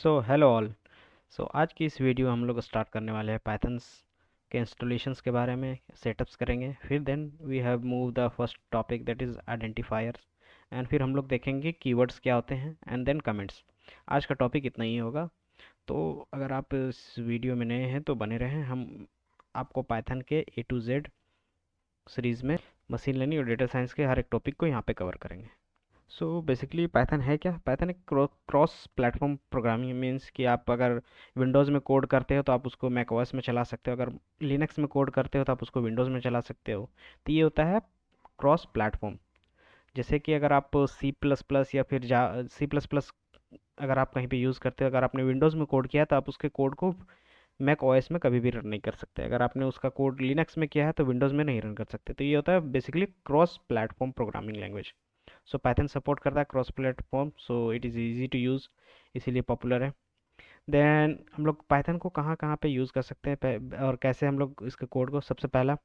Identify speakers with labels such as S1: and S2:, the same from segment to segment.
S1: Hello all. आज की इस वीडियो हम लोग स्टार्ट करने वाले हैं पाइथन्स के इंस्टॉलेशंस के बारे में, सेटअप्स करेंगे। फिर then we have move the first topic that is identifiers, and फिर हम लोग देखेंगे कीवर्ड्स क्या होते हैं, एंड देन कमेंट्स। आज का टॉपिक इतना ही होगा। तो अगर आप इस वीडियो में नए हैं तो बने रहें। हम आपको पाइथन के A to Z सीरीज़ में मशीन लर्निंग और डेटा साइंस के हर एक टॉपिक को यहाँ पे कवर करेंगे। बेसिकली पाइथन है क्या? पाइथन एक क्रॉस प्लेटफॉर्म प्रोग्रामिंग मीन्स कि आप अगर विंडोज़ में कोड करते हो तो आप उसको मैक ओएस में चला सकते हो, अगर लिनक्स में कोड करते हो तो आप उसको विंडोज़ में चला सकते हो। तो ये होता है क्रॉस प्लेटफॉर्म। जैसे कि अगर आप सी प्लस प्लस या फिर जा सी प्लस प्लस अगर आप कहीं पे यूज़ करते हो, अगर आपने विंडोज़ में कोड किया है तो आप उसके कोड को मैक ओएस में कभी भी रन नहीं कर सकते। अगर आपने उसका कोड लिनक्स में किया है तो विंडोज़ में नहीं रन कर सकते। तो ये होता है basically cross platform programming language. Python support करता है cross platform, so it is easy to use, इसीलिए पॉपुलर है। देन हम लोग पाइथन को कहाँ कहाँ पे यूज़ कर सकते हैं और कैसे हम लोग इसके कोड को। सबसे पहला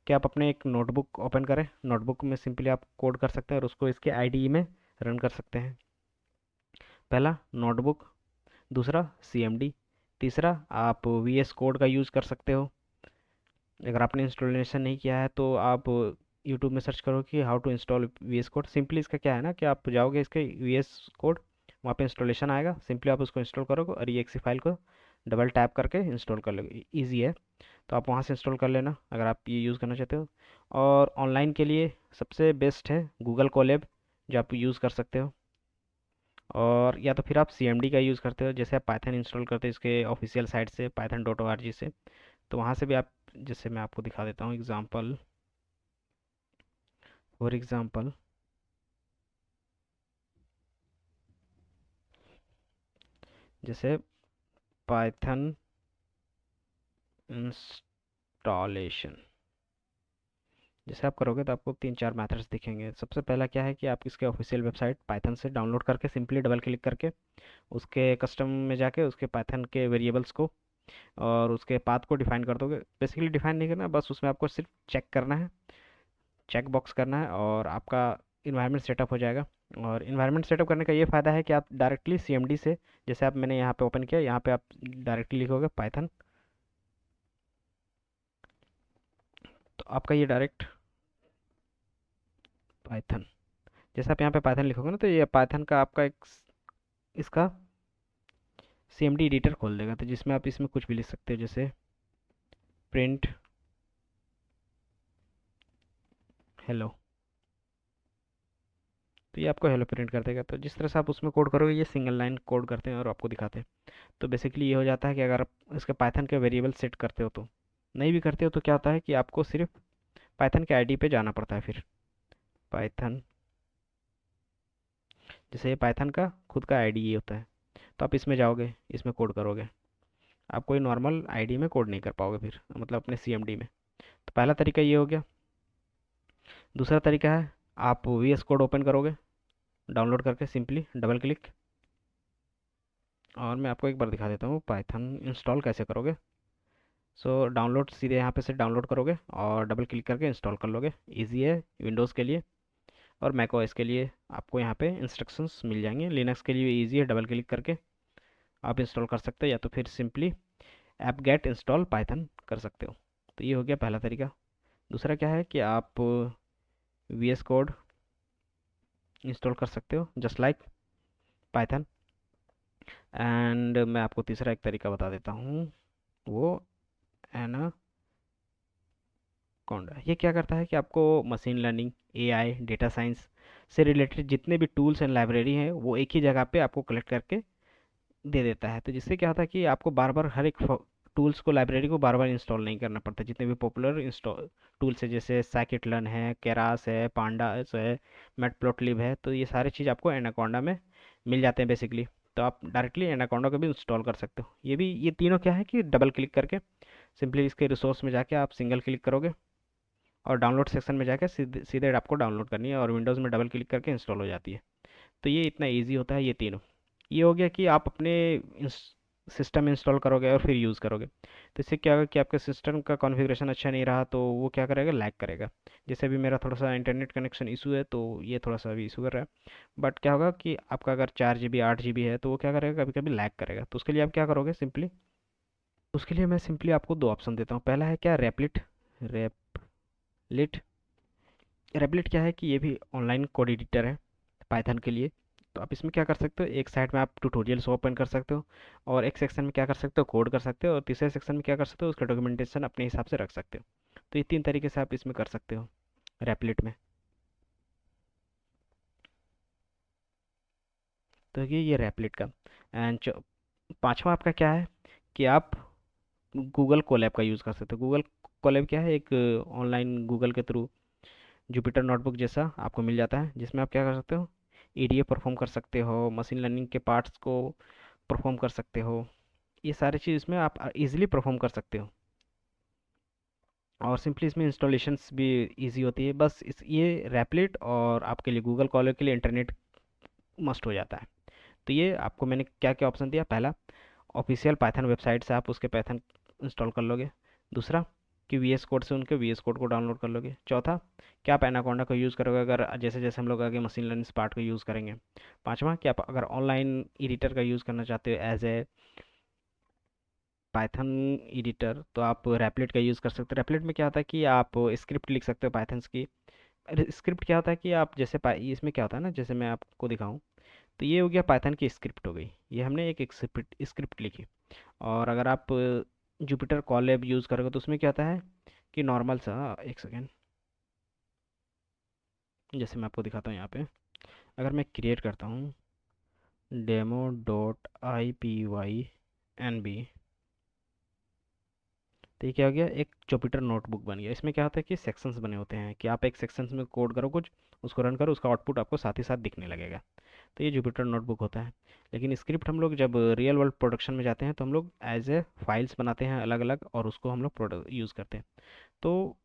S1: कि आप अपने एक नोटबुक ओपन करें, नोटबुक में सिंपली आप कोड कर सकते हैं और उसको इसके आईडीई में रन कर सकते हैं। पहला नोटबुक, दूसरा सीएमडी, तीसरा आप वीएस कोड का यूज़ कर सकते हो। अगर आपने इंस्टॉलेशन नहीं किया है तो आप यूट्यूब में सर्च करो कि how to install VS code. Simply इसका क्या है ना कि आप जाओगे इसके वीएस कोड, वहाँ पे इंस्टॉलेशन आएगा, सिंपली आप उसको इंस्टॉल करोगे और ये फाइल को डबल टैप करके इंस्टॉल कर लोगे। ईजी है, तो आप वहाँ से इंस्टॉल कर लेना अगर आप ये यूज़ करना चाहते हो। और ऑनलाइन के लिए सबसे बेस्ट है गूगल कोलैब, जो आप यूज़ कर सकते हो। और या तो फिर आप सीएमडी का यूज़ करते हो, जैसे आप पाइथन इंस्टॉल करते हो इसके ऑफिशियल साइट से python.org से, तो वहाँ से भी आप, जैसे मैं आपको दिखा देता हूँ एग्जांपल, फॉर एग्जांपल जैसे पाइथन इंस्टॉलेशन जैसे आप करोगे तो आपको तीन चार मेथड्स दिखेंगे। सबसे पहला क्या है कि आप इसके ऑफिशियल वेबसाइट पाइथन से डाउनलोड करके सिंपली डबल क्लिक करके उसके कस्टम में जाके उसके पाइथन के वेरिएबल्स को और उसके पाथ को डिफाइन कर दोगे। बेसिकली डिफाइन नहीं करना, बस उसमें आपको सिर्फ चेक करना है, चेक बॉक्स करना है और आपका इन्वायरमेंट सेटअप हो जाएगा। और इन्वायरमेंट सेटअप करने का ये फ़ायदा है कि आप डायरेक्टली सीएमडी से, जैसे आप मैंने यहाँ पे ओपन किया, यहाँ पे आप डायरेक्टली लिखोगे पाइथन, तो आपका ये डायरेक्ट पाइथन, जैसे आप यहाँ पे पाइथन लिखोगे ना तो ये पाइथन का आपका एक इसका सीएमडी एडिटर खोल देगा, तो जिसमें आप इसमें कुछ भी लिख सकते हो, जैसे प्रिंट हेलो, तो ये आपको हेलो प्रिंट कर देगा। तो जिस तरह से आप उसमें कोड करोगे ये सिंगल लाइन कोड करते हैं और आपको दिखाते हैं। तो बेसिकली ये हो जाता है कि अगर आप इसके पाइथन के वेरिएबल सेट करते हो तो, नहीं भी करते हो तो क्या होता है कि आपको सिर्फ पाइथन के आईडी पे जाना पड़ता है। फिर पाइथन, जैसे ये पाइथन का खुद का आईडी ये होता है, तो आप इसमें जाओगे, इसमें कोड करोगे, आप कोई नॉर्मल आईडी में कोड नहीं कर पाओगे फिर, मतलब अपने सीएमडी में। तो पहला तरीका ये हो गया। दूसरा तरीका है आप वीएस कोड ओपन करोगे डाउनलोड करके, सिंपली डबल क्लिक, और मैं आपको एक बार दिखा देता हूँ पाइथन इंस्टॉल कैसे करोगे। डाउनलोड सीधे यहाँ पे से डाउनलोड करोगे और डबल क्लिक करके इंस्टॉल कर लोगे। इजी है विंडोज़ के लिए, और मैक ओएस के लिए आपको यहाँ पे इंस्ट्रक्शंस मिल जाएंगे। लिनक्स के लिए इजी है, डबल क्लिक करके आप इंस्टॉल कर सकते हो, या तो फिर simply apt get install Python कर सकते हो। तो ये हो गया पहला तरीका। दूसरा क्या है कि आप वी एस कोड इंस्टॉल कर सकते हो जस्ट लाइक पाइथन। एंड मैं आपको तीसरा एक तरीका बता देता हूँ, वो एनाकोंडा। ये क्या करता है कि आपको machine learning, AI, data science से रिलेटेड जितने भी टूल्स एंड लाइब्रेरी हैं वो एक ही जगह पे आपको कलेक्ट करके दे देता है। तो जिससे क्या होता है कि आपको बार बार हर एक टूल्स को, लाइब्रेरी को बार बार इंस्टॉल नहीं करना पड़ता। जितने भी पॉपुलर इंस्टॉल टूल्स है, जैसे साइकिट लर्न है, केरास है, पांडास है, मैटप्लॉटलिब है, तो ये सारी चीज़ आपको एनाकोंडा में मिल जाते हैं बेसिकली। तो आप डायरेक्टली एनाकोंडा को भी इंस्टॉल कर सकते हो। ये तीनों क्या है कि डबल क्लिक करके सिंपली इसके रिसोर्स में जाके आप सिंगल क्लिक करोगे और डाउनलोड सेक्शन में जाके सीधे सीधे आपको डाउनलोड करनी है और विंडोज़ में डबल क्लिक करके इंस्टॉल हो जाती है। तो ये इतना ईजी होता है ये तीनों। ये हो गया कि आप अपने सिस्टम इंस्टॉल करोगे और फिर यूज़ करोगे, तो इससे क्या होगा कि आपके सिस्टम का कॉन्फ़िगरेशन अच्छा नहीं रहा तो वो क्या करेगा, लैग करेगा। जैसे अभी मेरा थोड़ा सा इंटरनेट कनेक्शन इशू है, तो ये थोड़ा सा अभी इशू कर रहा है। बट क्या होगा कि आपका अगर 4 GB 8 GB है तो वो क्या करेगा, कभी कभी लैग करेगा। तो उसके लिए आप क्या करोगे, सिंपली उसके लिए मैं सिंपली आपको दो ऑप्शन देता हूँ। पहला है क्या, रैपलिट। रैपलिट रैपलिट क्या है कि ये भी ऑनलाइन कोड एडिटर है पाइथन के लिए। तो आप इसमें क्या कर सकते हो, एक साइड में आप ट्यूटोरियल्स ओपन कर सकते हो, और एक सेक्शन में क्या कर सकते हो, कोड कर सकते हो, और तीसरे सेक्शन में क्या कर सकते हो, उसका डॉक्यूमेंटेशन अपने हिसाब से रख सकते हो। तो ये 3 तरीके से आप इसमें कर सकते हो रैपलिट में। तो ये रैपलिट का। एंड पांचवा आपका क्या है कि आप गूगल कोलैब का यूज़ कर सकते हो। गूगल कोलैब क्या है, एक ऑनलाइन गूगल के थ्रू जुपिटर नोटबुक जैसा आपको मिल जाता है, जिसमें आप क्या कर सकते हो, ईडीए परफॉर्म कर सकते हो, मशीन लर्निंग के पार्ट्स को परफॉर्म कर सकते हो। ये सारी चीज़ इसमें आप इजीली परफॉर्म कर सकते हो, और सिंपली इसमें इंस्टॉलेशंस भी इजी होती है। बस इस ये रैपलिट और आपके लिए गूगल कॉलर के लिए इंटरनेट मस्ट हो जाता है। तो ये आपको मैंने क्या क्या ऑप्शन दिया, पहला ऑफिशियल पाइथन वेबसाइट से आप उसके पाइथन इंस्टॉल कर लोगे। दूसरा कि वी एस कोड से उनके वी एस कोड को डाउनलोड कर लोगे। चौथा कि आप एनाकोंडा का यूज़ करोगे, अगर जैसे जैसे हम लोग आगे मशीन लर्निंग पार्ट का यूज़ करेंगे। पांचवा कि आप अगर ऑनलाइन एडिटर का यूज़ करना चाहते हो एज ए पाइथन एडिटर, तो आप रैपलेट का यूज़ कर सकते हो। रैपलेट में क्या होता है कि आप स्क्रिप्ट लिख सकते हो पाइथन्स की। स्क्रिप्ट क्या होता है कि आप जैसे इसमें क्या होता है ना, जैसे मैं आपको दिखाऊं, तो ये हो गया पाइथन की स्क्रिप्ट हो गई, ये हमने एक स्क्रिप्ट लिखी। और अगर आप जुपिटर कॉलैब यूज़ करोगे तो उसमें क्या होता है कि नॉर्मल सा, एक सेकेंड, जैसे मैं आपको दिखाता हूँ यहाँ पे, अगर मैं क्रिएट करता हूँ demo.ipynb, तो ये क्या हो गया, एक जुपिटर नोटबुक बन गया। इसमें क्या होता है कि सेक्शंस बने होते हैं कि आप एक सेक्शंस में कोड करो कुछ, उसको रन करो, उसका आउटपुट आपको साथ ही साथ दिखने लगेगा। तो ये जुपिटर नोटबुक होता है। लेकिन स्क्रिप्ट हम लोग जब रियल वर्ल्ड प्रोडक्शन में जाते हैं तो हम लोग एज ए फाइल्स बनाते हैं अलग अलग, और उसको हम लोग प्रोडक्ट यूज़ करते हैं। तो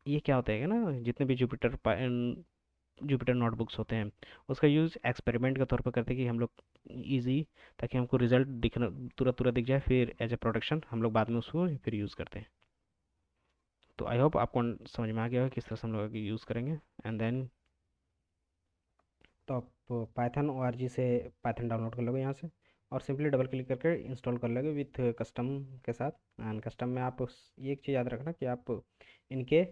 S1: ये क्या होता है ना, जितने भी जुपिटर नोटबुक्स होते हैं, उसका यूज़ एक्सपेरिमेंट के तौर पर करते हैं कि हम लोग इजी, ताकि हमको रिजल्ट दिखना तुरंत तुरंत दिख जाए, फिर एज ए प्रोडक्शन हम लोग बाद में उसको फिर यूज़ करते हैं। तो आई होप आपको समझ में आ गया होगा किस तरह से हम लोग यूज़ करेंगे। एंड देन तो आप पाइथन ओ आर जी से पाइथन डाउनलोड कर लोगे यहाँ से, और सिंपली डबल क्लिक करके इंस्टॉल कर लोगे विथ कस्टम के साथ। एंड कस्टम में आप ये एक चीज़ याद रखना कि आप इनके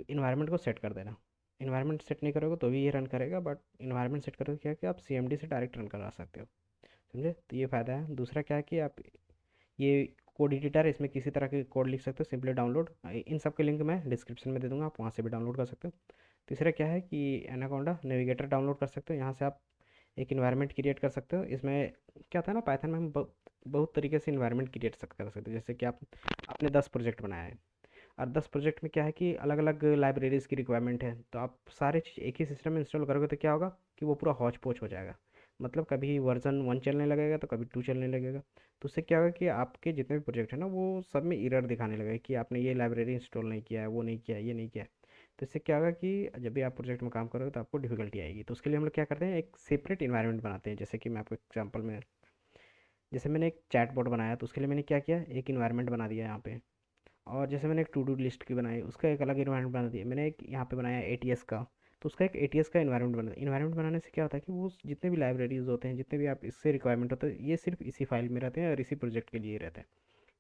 S1: इन्वायरमेंट को सेट कर देना। इन्वायरमेंट सेट नहीं करोगे तो भी ये रन करेगा, बट इन्वायरमेंट सेट करोगे क्या है कि आप सी एम डी से डायरेक्ट रन करा सकते हो। समझे, तो ये फ़ायदा है। दूसरा क्या है कि आप ये कोड एडिटर है, इसमें किसी तरह के कोड लिख सकते हो, सिंपली डाउनलोड, इन सब के लिंक मैं डिस्क्रिप्शन में दे दूंगा, आप वहाँ से भी डाउनलोड कर सकते हो। तीसरा क्या है कि एनाकोंडा नेविगेटर डाउनलोड कर सकते हो, यहाँ से आप एक इन्वायरमेंट क्रिएट कर सकते हो। इसमें क्या होता है ना, पाइथन में हम बहुत तरीके से इन्वायरमेंट क्रिएट कर सकते हैं। जैसे कि आप आपने 10 प्रोजेक्ट बनाया है, और 10 प्रोजेक्ट में क्या है कि अलग अलग लाइब्रेरीज़ की रिक्वायरमेंट है, तो आप सारे चीज़ एक ही सिस्टम में इंस्टॉल करोगे तो क्या होगा कि वो पूरा हौच पौच हो जाएगा। मतलब कभी वर्जन 1 चलने लगेगा तो कभी 2 चलने लगेगा। तो उससे क्या होगा कि आपके जितने भी प्रोजेक्ट है ना, वो सब में एरर दिखाने लगेगा कि आपने ये लाइब्रेरी इंस्टॉल नहीं किया है, वो नहीं किया है, ये नहीं किया है। तो इससे क्या होगा कि जब भी आप प्रोजेक्ट में काम करोगे तो आपको डिफिकल्टी आएगी। तो उसके लिए हम लोग क्या करते हैं, एक सेपरेट इन्वायरमेंट बनाते हैं। जैसे कि मैं आपको एग्जांपल में, जैसे मैंने एक चैट बॉट बनाया तो उसके लिए मैंने क्या किया, एक इन्वायरमेंट बना दिया यहाँ पे। और जैसे मैंने एक टू डू लिस्ट की बनाई, उसका एक अलग इन्वायरमेंट बना दिया। मैंने एक यहाँ पे बनाया एटीएस का, तो उसका एक एटीएस का इन्वायरमेंट बना। इन्वायरमेंट बनाने से क्या होता है कि वो जितने भी लाइब्रेरीज होते हैं, जितने भी आप इससे रिक्वायरमेंट होते हैं, ये सिर्फ इसी फाइल में रहते हैं और इसी प्रोजेक्ट के लिए रहते हैं।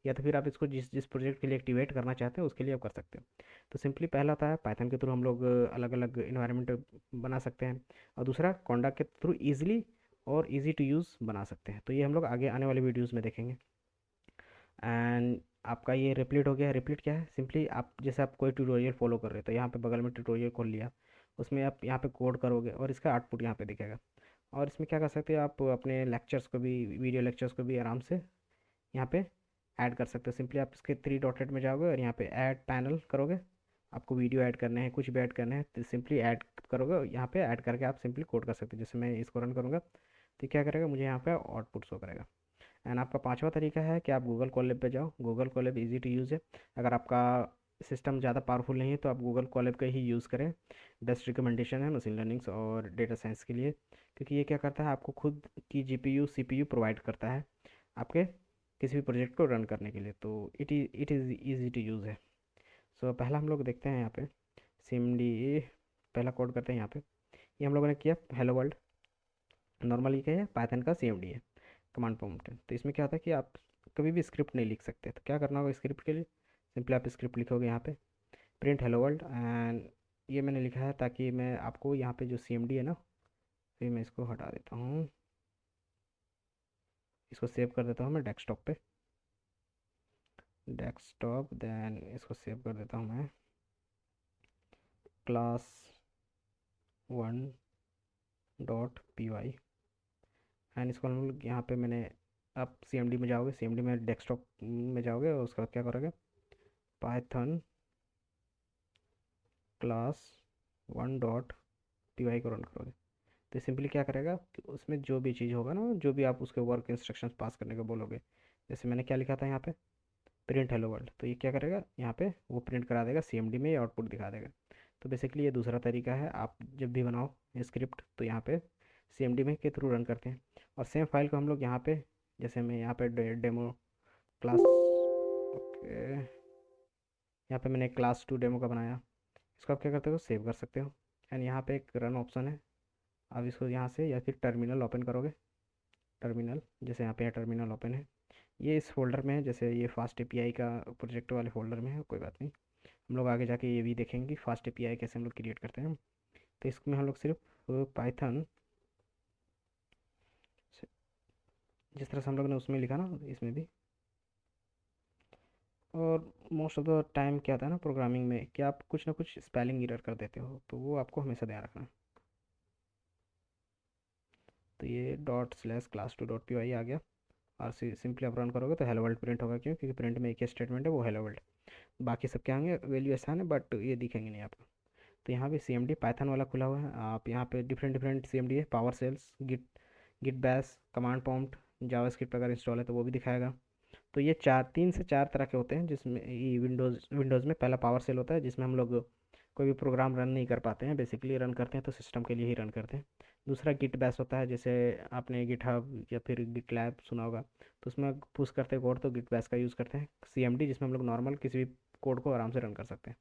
S1: या तो फिर आप इसको जिस जिस प्रोजेक्ट के लिए एक्टिवेट करना चाहते हैं उसके लिए आप कर सकते हो। तो सिंपली पहला होता है पाइथन के थ्रू हम लोग अलग अलग इन्वायरमेंट बना सकते हैं, और दूसरा कोंडा के थ्रू ईजिली और ईजी टू यूज़ बना सकते हैं। तो ये हम लोग आगे आने वाले वीडियोज़ में देखेंगे। एंड आपका ये रिप्लीट हो गया। रिप्लीट क्या है, सिंपली आप जैसे आप कोई ट्यूटोरियल फॉलो कर रहे हो तो यहाँ पे बगल में ट्यूटोरियल खोल लिया, उसमें आप यहाँ पे कोड करोगे और इसका आउटपुट यहाँ पे दिखेगा। और इसमें क्या कर सकते हो, आप अपने लेक्चर्स को भी, वीडियो लेक्चर्स को भी आराम से यहाँ पे ऐड कर सकते हो। सिंपली आप इसके 3 डॉटेड में जाओगे और यहाँ पे ऐड पैनल करोगे, आपको वीडियो ऐड करने हैं, कुछ भी ऐड करने हैं, तो सिंपली ऐड करोगे और यहाँ पे ऐड करके आप सिंपली कोड कर सकते हो। जैसे मैं इसको रन करूँगा तो क्या करेगा, मुझे यहाँ पे आउटपुट शो करेगा। एंड आपका पांचवा तरीका है कि आप गूगल कोलैब पे जाओ। Google Colab easy to use है। अगर आपका सिस्टम ज़्यादा पावरफुल नहीं है तो आप गूगल कोलैब का ही यूज़ करें। बेस्ट रिकमेंडेशन है मशीन लर्निंग्स और डेटा साइंस के लिए, क्योंकि ये क्या करता है, आपको खुद की जीपीयू सीपीयू प्रोवाइड करता है आपके किसी भी प्रोजेक्ट को रन करने के लिए, तो it is easy to use है। सो पहला हम लोग देखते हैं यहाँ पे cmd। पहला कोड करते हैं यहाँ पे, ये हम लोगों ने किया हेलो वर्ल्ड। नॉर्मली क्या है, पाइथन का cmd है, कमांड प्रॉम्प्ट है। तो इसमें क्या होता है कि आप कभी भी स्क्रिप्ट नहीं लिख सकते, तो क्या करना होगा स्क्रिप्ट के लिए, सिंपली आप स्क्रिप्ट लिखोगे यहाँ पे प्रिंट हेलो वर्ल्ड। एंड ये मैंने लिखा है ताकि मैं आपको यहाँ पे जो cmd है ना, फिर मैं इसको हटा देता हूँ, इसको सेव कर देता हूँ मैं डेस्कटॉप पे, डेस्कटॉप। देन इसको सेव कर देता हूँ मैं क्लास 1.py। एंड इसको हम लोग यहाँ पे मैंने, आप cmd में जाओगे, cmd में डेस्कटॉप में जाओगे और उसके बाद क्या करोगे, पाइथन क्लास 1.py को रन करोगे। तो सिंपली क्या करेगा कि उसमें जो भी चीज़ होगा ना, जो भी आप उसके वर्क इंस्ट्रक्शंस पास करने को बोलोगे, जैसे मैंने क्या लिखा था यहाँ पे प्रिंट हेलो वर्ल्ड, तो ये क्या करेगा यहाँ पे वो प्रिंट करा देगा cmd में, ये आउटपुट दिखा देगा। तो बेसिकली ये दूसरा तरीका है, आप जब भी बनाओ स्क्रिप्ट तो यहाँ पे cmd में के थ्रू रन करते हैं। और सेम फाइल को हम लोग यहाँ पे, जैसे मैं यहाँ पे डेमो क्लास, ओके, यहाँ पे मैंने क्लास 2 डेमो का बनाया, इसको आप क्या करते हो, सेव कर सकते हो। एंड यहाँ पे एक रन ऑप्शन है, आप इसको यहाँ से या फिर टर्मिनल ओपन करोगे, टर्मिनल, जैसे यहाँ पे टर्मिनल ओपन है, ये इस फोल्डर में है, जैसे ये फास्ट एपीआई का प्रोजेक्ट वाले फोल्डर में है, कोई बात नहीं, हम लोग आगे जाके ये भी देखेंगे फास्ट एपीआई कैसे हम लोग क्रिएट करते हैं। तो इसमें हम लोग सिर्फ पाइथन, जिस तरह से हम लोग ने उसमें लिखा ना इसमें भी। और मोस्ट ऑफ द टाइम क्या आता है ना प्रोग्रामिंग में कि आप कुछ ना कुछ स्पेलिंग एरर कर देते हो, तो वो आपको हमेशा ध्यान रखना है। तो ये डॉट स्लैश क्लास 2.py आ गया, और सिंपली आप रन करोगे तो हेलो वर्ल्ड प्रिंट होगा, क्यों, क्योंकि प्रिंट में एक ही स्टेटमेंट है, वो हेलो वर्ल्ड। बाकी सब क्या होंगे, वैल्यू आसान है बट ये दिखेंगे नहीं आपको। तो यहाँ पे cmd पाइथन वाला खुला हुआ है, आप यहाँ पे डिफरेंट डिफरेंट cmd है, power shells, git bash, command prompt, JavaScript अगर इंस्टॉल है तो वो भी दिखाएगा। तो ये 3 से 4 तरह के होते हैं, जिसमें ये विंडोज़ में पहला पावर सेल होता है, जिसमें हम लोग कोई भी प्रोग्राम रन नहीं कर पाते हैं, बेसिकली रन करते हैं तो सिस्टम के लिए ही रन करते हैं। दूसरा गिट बैश होता है, जैसे आपने गिटहब या फिर गिट लैब सुना होगा, तो उसमें पुश करते हैं कोड तो गिट बैश का यूज़ करते हैं। cmd जिसमें हम लोग नॉर्मल किसी भी कोड को आराम से रन कर सकते हैं।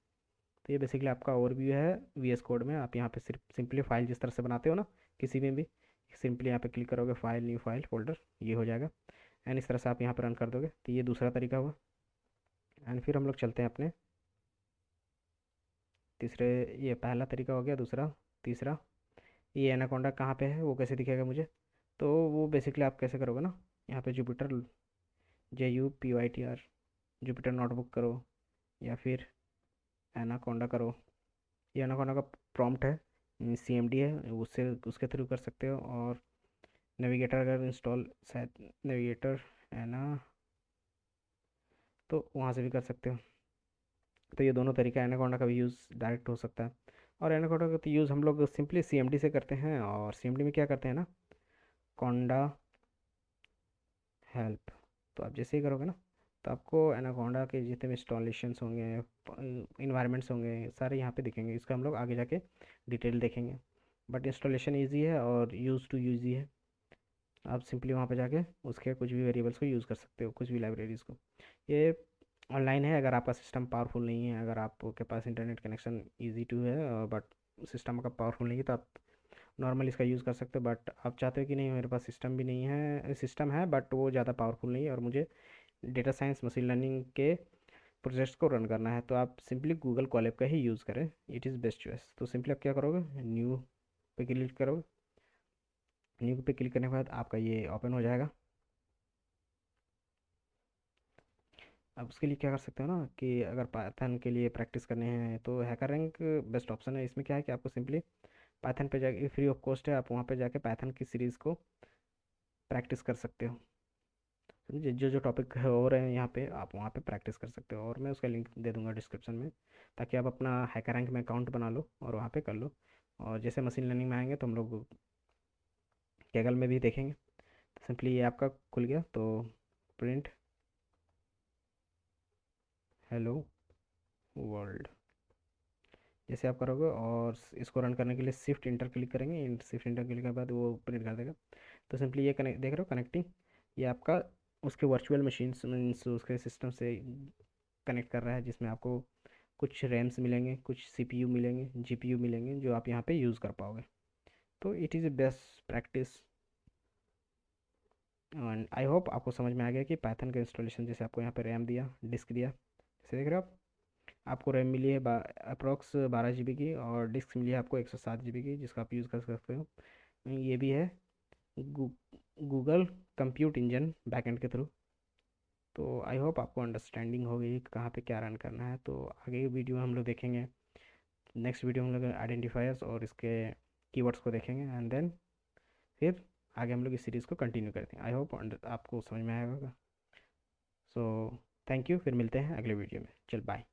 S1: तो ये बेसिकली आपका ओवरव्यू है VS कोड में। आप यहाँ पे सिर्फ सिंपली फाइल जिस तरह से बनाते हो ना किसी में भी, सिंपली यहाँ पे क्लिक करोगे, फाइल, न्यू फाइल, फोल्डर, ये हो जाएगा। एंड इस तरह से आप यहाँ पर रन कर दोगे, तो ये दूसरा तरीका हुआ। एंड फिर हम लोग चलते हैं अपने तीसरे, ये पहला तरीका हो गया, दूसरा, तीसरा, ये एनाकोंडा कहाँ पे है वो कैसे दिखेगा मुझे, तो वो बेसिकली आप कैसे करोगे ना, यहाँ पे जुपिटर, JUPYTR, जुपिटर नोटबुक करो, या फिर एनाकोंडा करो। ये एनाकोंडा का प्रॉम्प्ट है, cmd है, उससे उसके थ्रू कर सकते हो। और नेविगेटर अगर इंस्टॉल, शायद नेविगेटर है ना, तो वहाँ से भी कर सकते हो। तो ये दोनों तरीका, एनाकोंडा का भी यूज़ डायरेक्ट हो सकता है, और एनाकोंडा का तो यूज़ हम लोग सिंपली cmd से करते हैं। और cmd में क्या करते हैं ना, कोंडा हेल्प, तो आप जैसे ही करोगे ना, तो आपको एनाकोंडा के जितने भी इंस्टॉलेशंस होंगे, इन्वायरमेंट्स होंगे, सारे यहाँ पे दिखेंगे। इसका हम लोग आगे जाके डिटेल देखेंगे, बट इंस्टॉलेशन ईजी है और यूज़ टू यूज़ी है। आप सिंपली वहाँ पे जाके उसके कुछ भी वेरिएबल्स को यूज़ कर सकते हो, कुछ भी लाइब्रेरीज़ को। ये ऑनलाइन है, अगर आपका सिस्टम पावरफुल नहीं है, अगर आपके पास इंटरनेट कनेक्शन ईजी टू है बट सिस्टम का पावरफुल नहीं है, तो आप नॉर्मल इसका यूज़ कर सकते हो। बट आप चाहते हो कि नहीं मेरे पास सिस्टम भी नहीं है, सिस्टम है बट वो ज़्यादा पावरफुल नहीं है और मुझे डेटा साइंस मशीन लर्निंग के प्रोजेक्ट्स को रन करना है, तो आप सिंपली गूगल कोलैब का ही यूज़ करें, इट इज़ बेस्ट चॉइस। तो सिंपली आप क्या करोगे, न्यू पे क्लिक करोगे, न्यू पे क्लिक करने के बाद आपका ये ओपन हो जाएगा। अब उसके लिए क्या कर सकते हो ना कि अगर पाइथन के लिए प्रैक्टिस करने हैं तो हैकर रैंक बेस्ट ऑप्शन है। इसमें क्या है कि आपको सिंपली पाइथन पे जाके, फ्री ऑफ कॉस्ट है, आप वहाँ पे जाके पाइथन की सीरीज़ को प्रैक्टिस कर सकते हो। समझे, जो जो टॉपिक हो रहे हैं यहाँ पे आप वहाँ पे प्रैक्टिस कर सकते हो, और मैं उसका लिंक दे दूँगा डिस्क्रिप्शन में, ताकि आप अपना हैकर रैंक में अकाउंट बना लो और वहाँ पे कर लो। और जैसे मशीन लर्निंग में आएंगे तो हम लोग कैगल में भी देखेंगे। तो सिंपली ये आपका खुल गया, तो प्रिंट हेलो वर्ल्ड जैसे आप करोगे, और इसको रन करने के लिए शिफ्ट इंटर क्लिक करेंगे, शिफ्ट इंटर क्लिक के बाद वो प्रिंट कर देगा। तो सिंपली ये कनेक्ट देख रहे हो, कनेक्टिंग, ये आपका उसके वर्चुअल मशीन्स मीन्स उसके सिस्टम से कनेक्ट कर रहा है, जिसमें आपको कुछ रैम्स मिलेंगे, कुछ सीपीयू मिलेंगे, जीपीयू मिलेंगे, जो आप यहाँ पे यूज़ कर पाओगे। तो it is a best practice. And I hope आपको समझ में आ गया कि पाइथन का इंस्टॉलेशन, जैसे आपको यहाँ पे रैम दिया, डिस्क दिया, जैसे देख रहे हो आप, आपको रैम मिली है अप्रॉक्स 12 GB की, और डिस्क मिली है आपको 107 GB की, जिसका आप यूज़ कर सकते हो। ये भी है गू, गूगल कंप्यूट इंजन बैकएंड के थ्रू। तो आई होप आपको अंडरस्टैंडिंग हो गई कि कहाँ पे क्या रन करना है। तो आगे की वीडियो में हम लोग देखेंगे, नेक्स्ट वीडियो हम लोग आइडेंटिफायर्स और इसके कीवर्ड्स को देखेंगे, एंड देन फिर आगे हम लोग इस सीरीज़ को कंटिन्यू करते हैं। आई होप आपको समझ में आया होगा। सो थैंक यू, फिर मिलते हैं अगले वीडियो में। चल बाय।